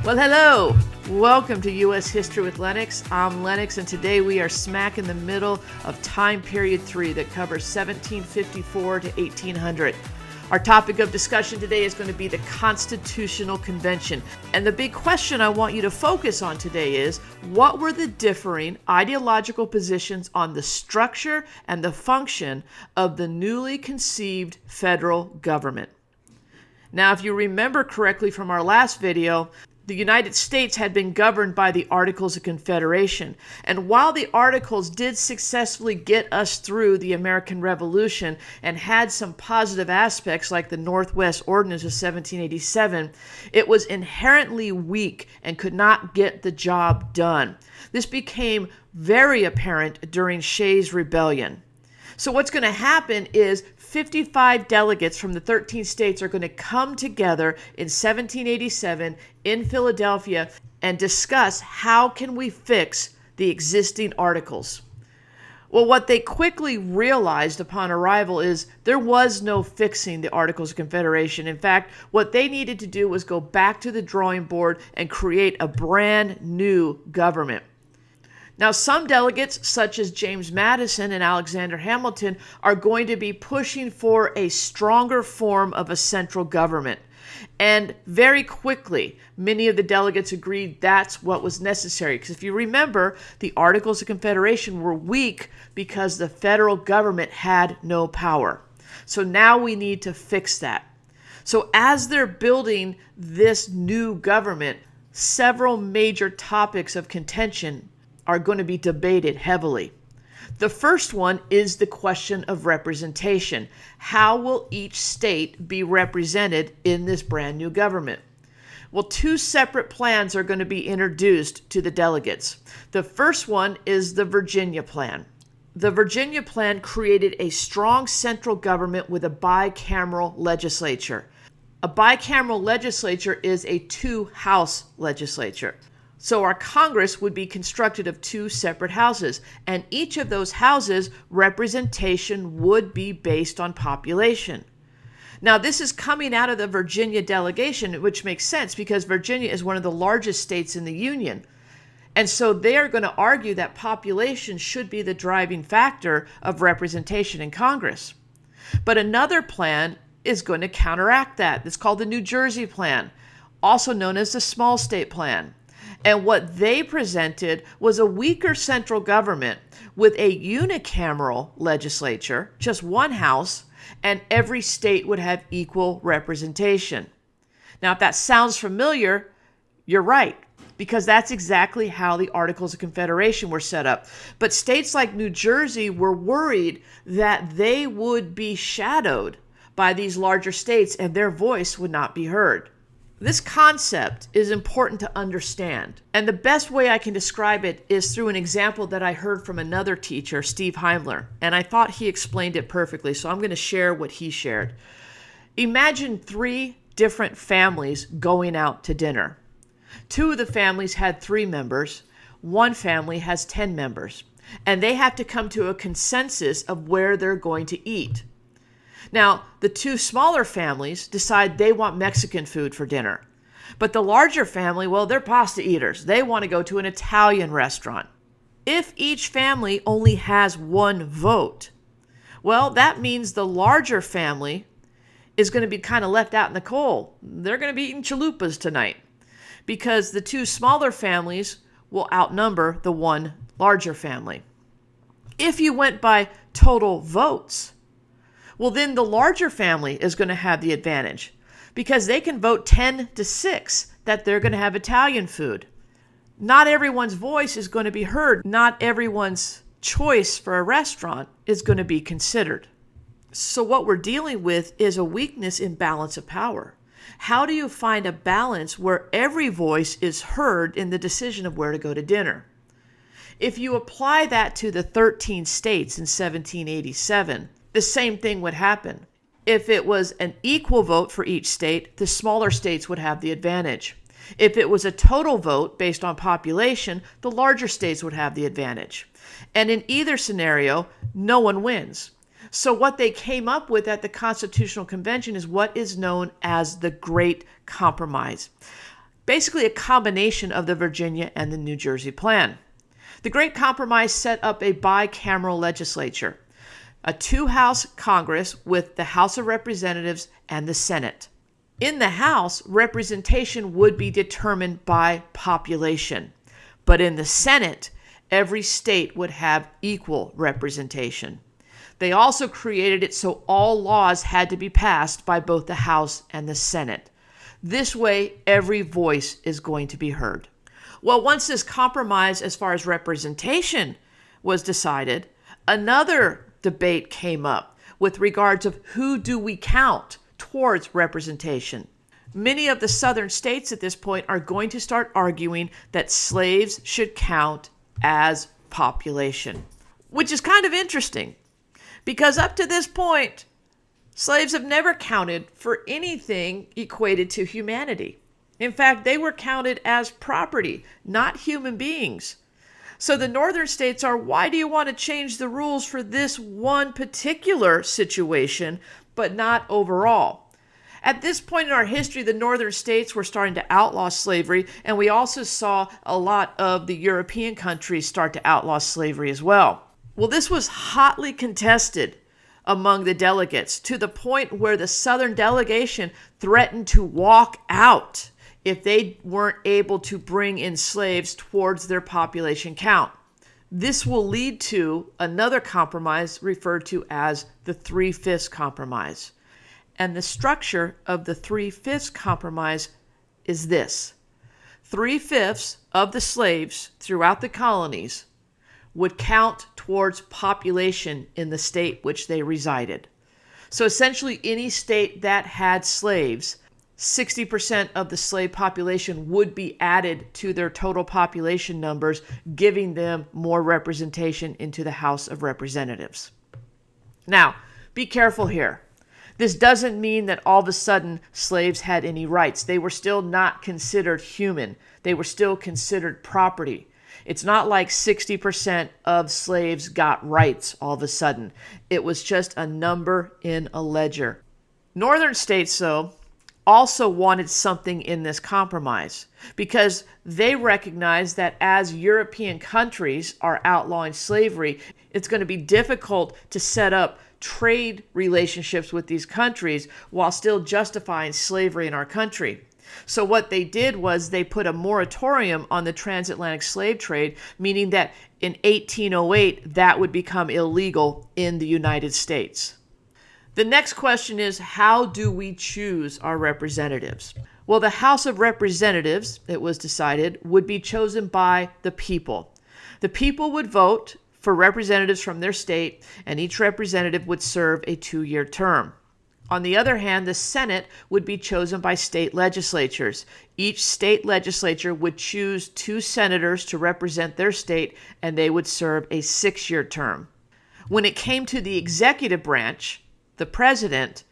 Well, hello. Welcome to U.S. History with Lennox. I'm Lennox, and today we are smack in the middle of time period 3 that covers 1754 to 1800. Our topic of discussion today is going to be the Constitutional Convention. And the big question I want you to focus on today is, what were the differing ideological positions on the structure and the function of the newly conceived federal government? Now, if you remember correctly from our last video, the United States had been governed by the Articles of Confederation. And while the Articles did successfully get us through the American Revolution and had some positive aspects like the Northwest Ordinance of 1787, it was inherently weak and could not get the job done. This became very apparent during Shays' Rebellion. So what's going to happen is 55 delegates from the 13 states are going to come together in 1787 in Philadelphia and discuss how can we fix the existing articles. Well, what they quickly realized upon arrival is there was no fixing the Articles of Confederation. In fact, what they needed to do was go back to the drawing board and create a brand new government. Now, some delegates, such as James Madison and Alexander Hamilton, are going to be pushing for a stronger form of a central government. And very quickly, many of the delegates agreed that's what was necessary. Because if you remember, the Articles of Confederation were weak because the federal government had no power. So now we need to fix that. So as they're building this new government, several major topics of contention are going to be debated heavily. The first one is the question of representation. How will each state be represented in this brand new government? Well, two separate plans are going to be introduced to the delegates. The first one is the Virginia Plan. The Virginia Plan created a strong central government with a bicameral legislature. A bicameral legislature is a two-house legislature. So our Congress would be constructed of two separate houses, and each of those houses' representation would be based on population. Now, this is coming out of the Virginia delegation, which makes sense because Virginia is one of the largest states in the Union. And so they are going to argue that population should be the driving factor of representation in Congress. But another plan is going to counteract that. It's called the New Jersey Plan, also known as the Small State Plan. And what they presented was a weaker central government with a unicameral legislature, just one house, and every state would have equal representation. Now, if that sounds familiar, you're right, because that's exactly how the Articles of Confederation were set up. But states like New Jersey were worried that they would be shadowed by these larger states and their voice would not be heard. This concept is important to understand, and the best way I can describe it is through an example that I heard from another teacher, Steve Heimler, and I thought he explained it perfectly, so I'm going to share what he shared. Imagine 3 different families going out to dinner. 2 of the families had 3 members, 1 family has 10 members, and they have to come to a consensus of where they're going to eat. Now, the 2 smaller families decide they want Mexican food for dinner. But the larger family, well, they're pasta eaters. They want to go to an Italian restaurant. If each family only has 1 vote, well, that means the larger family is going to be kind of left out in the cold. They're going to be eating chalupas tonight because the 2 smaller families will outnumber the 1 larger family. If you went by total votes, well, then the larger family is going to have the advantage because they can vote 10-6 that they're going to have Italian food. Not everyone's voice is going to be heard. Not everyone's choice for a restaurant is going to be considered. So what we're dealing with is a weakness in balance of power. How do you find a balance where every voice is heard in the decision of where to go to dinner? If you apply that to the 13 states in 1787, the same thing would happen. If it was an equal vote for each state, the smaller states would have the advantage. If it was a total vote based on population, the larger states would have the advantage. And in either scenario, no one wins. So what they came up with at the Constitutional Convention is what is known as the Great Compromise. basically a combination of the Virginia and the New Jersey plan. The Great Compromise set up a bicameral legislature, a two-house Congress with the House of Representatives and the Senate. In the House, representation would be determined by population, but in the Senate, every state would have equal representation. They also created it so all laws had to be passed by both the House and the Senate. This way, every voice is going to be heard. Well, once this compromise as far as representation was decided, another debate came up with regards of who do we count towards representation. Many of the southern states at this point are going to start arguing that slaves should count as population, which is kind of interesting because up to this point, slaves have never counted for anything equated to humanity. In fact, they were counted as property, not human beings. So the northern states are, why do you want to change the rules for this one particular situation, but not overall? At this point in our history, the northern states were starting to outlaw slavery, and we also saw a lot of the European countries start to outlaw slavery as well. Well, this was hotly contested among the delegates to the point where the southern delegation threatened to walk out if they weren't able to bring in slaves towards their population count. This will lead to another compromise referred to as the 3/5 compromise. And the structure of the 3/5 compromise is this. 3/5 of the slaves throughout the colonies would count towards population in the state which they resided. So essentially any state that had slaves, 60% of the slave population would be added to their total population numbers, giving them more representation into the House of Representatives. Now, be careful here. This doesn't mean that all of a sudden slaves had any rights. They were still not considered human. They were still considered property. It's not like 60% of slaves got rights all of a sudden. It was just a number in a ledger. Northern states, though, also wanted something in this compromise because they recognized that as European countries are outlawing slavery, it's going to be difficult to set up trade relationships with these countries while still justifying slavery in our country. So what they did was they put a moratorium on the transatlantic slave trade, meaning that in 1808, that would become illegal in the United States. The next question is, how do we choose our representatives? Well, the House of Representatives, it was decided, would be chosen by the people. The people would vote for representatives from their state, and each representative would serve a 2-year term. On the other hand, the Senate would be chosen by state legislatures. Each state legislature would choose 2 senators to represent their state, and they would serve a 6-year term. When it came to the executive branch, the president,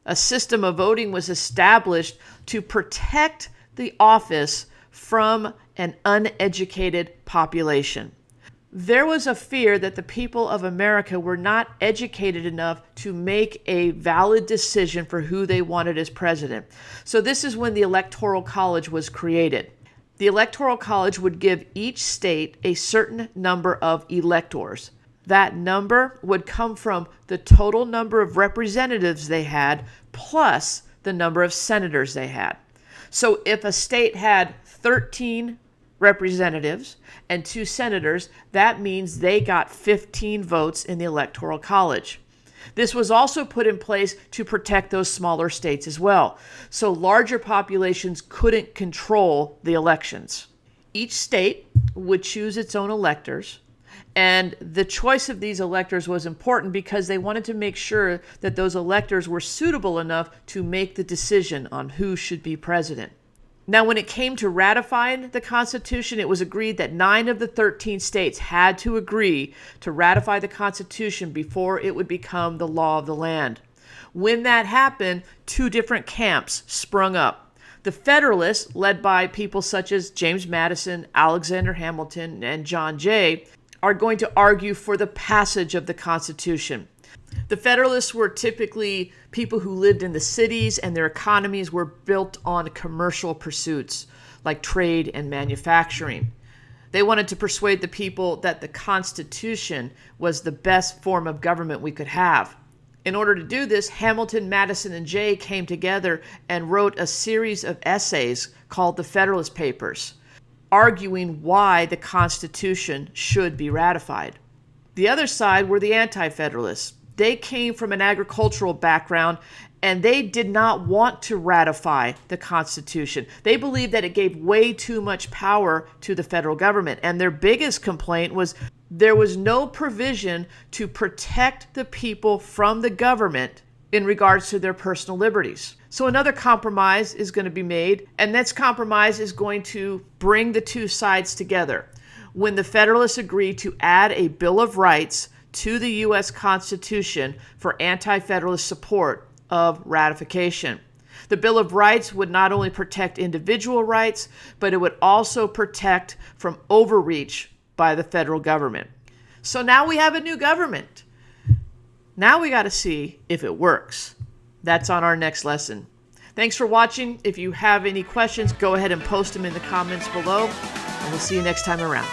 a system of voting was established to protect the office from an uneducated population. There was a fear that the people of America were not educated enough to make a valid decision for who they wanted as president. So this is when the Electoral College was created. The Electoral College would give each state a certain number of electors. That number would come from the total number of representatives they had plus the number of senators they had. So if a state had 13 representatives and 2 senators, that means they got 15 votes in the Electoral College. This was also put in place to protect those smaller states as well, so larger populations couldn't control the elections. Each state would choose its own electors, and the choice of these electors was important because they wanted to make sure that those electors were suitable enough to make the decision on who should be president. Now, when it came to ratifying the Constitution, it was agreed that 9 of the 13 states had to agree to ratify the Constitution before it would become the law of the land. When that happened, 2 different camps sprung up. The Federalists, led by people such as James Madison, Alexander Hamilton, and John Jay, are going to argue for the passage of the Constitution. The Federalists were typically people who lived in the cities, and their economies were built on commercial pursuits like trade and manufacturing. They wanted to persuade the people that the Constitution was the best form of government we could have. In order to do this, Hamilton, Madison, and Jay came together and wrote a series of essays called the Federalist Papers, arguing why the Constitution should be ratified. The other side were the Anti-Federalists. They came from an agricultural background, and they did not want to ratify the Constitution. They believed that it gave way too much power to the federal government. And their biggest complaint was there was no provision to protect the people from the government in regards to their personal liberties. So another compromise is going to be made, and this compromise is going to bring the two sides together. When the Federalists agreed to add a Bill of Rights to the U.S. Constitution for anti-Federalist support of ratification. The Bill of Rights would not only protect individual rights, but it would also protect from overreach by the federal government. So now we have a new government. Now we got to see if it works. That's on our next lesson. Thanks for watching. If you have any questions, go ahead and post them in the comments below, and we'll see you next time around.